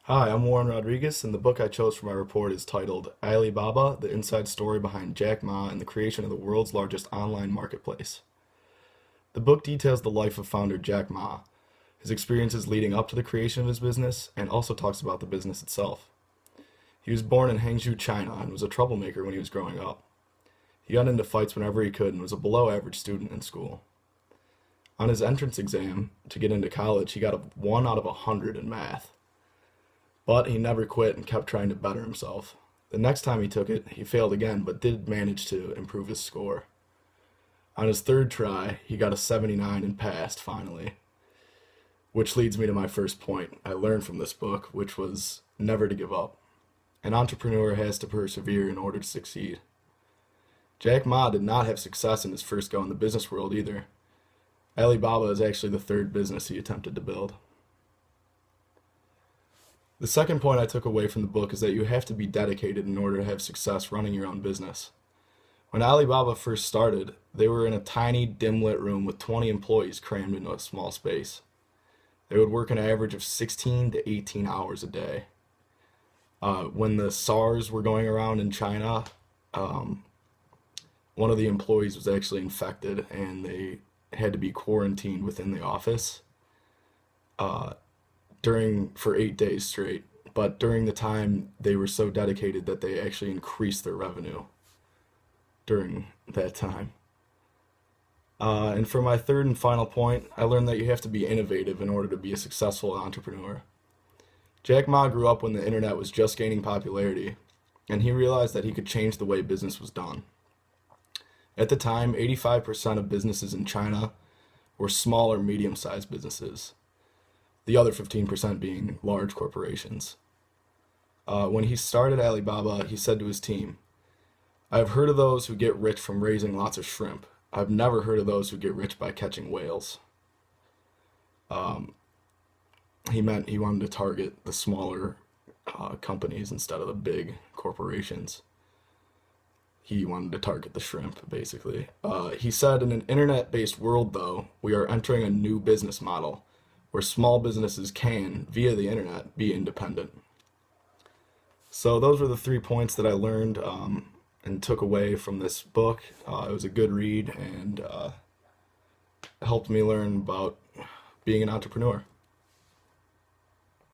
Hi, I'm Warren Rodriguez, and the book I chose for my report is titled Alibaba, the Inside Story Behind Jack Ma and the Creation of the World's Largest Online Marketplace. The book details the life of founder Jack Ma, his experiences leading up to the creation of his business, and also talks about the business itself. He was born in Hangzhou, China, and was a troublemaker when he was growing up. He got into fights whenever he could and was a below average student in school. On his entrance exam to get into college, he got a 1 out of 100 in math. But he never quit and kept trying to better himself. The next time he took it, he failed again, but did manage to improve his score. On his third try, he got a 79 and passed finally. Which leads me to my first point I learned from this book, which was never to give up. An entrepreneur has to persevere in order to succeed. Jack Ma did not have success in his first go in the business world either. Alibaba is actually the third business he attempted to build. The second point I took away from the book is that you have to be dedicated in order to have success running your own business. When Alibaba first started, they were in a tiny, dim lit room with 20 employees crammed into a small space. They would work an average of 16 to 18 hours a day. When the SARS were going around in China, um, one of the employees was actually infected and they had to be quarantined within the office. Uh, for 8 days straight. But during the time, they were so dedicated that they actually increased their revenue during that time. And for my third and final point, I learned that you have to be innovative in order to be a successful entrepreneur. Jack Ma grew up when the internet was just gaining popularity, and he realized that he could change the way business was done. At the time, 85% of businesses in China were small or medium sized businesses, the other 15% being large corporations. When he started Alibaba, he said to his team, I have heard of those who get rich from raising lots of shrimp. I've never heard of those who get rich by catching whales. Um, he meant he wanted to target the smaller companies instead of the big corporations. He wanted to target the shrimp, basically. He said, in an internet based world, though, we are entering a new business model where small businesses can, via the internet, be independent. So those were the 3 points that I learned and took away from this book. It was a good read and helped me learn about being an entrepreneur.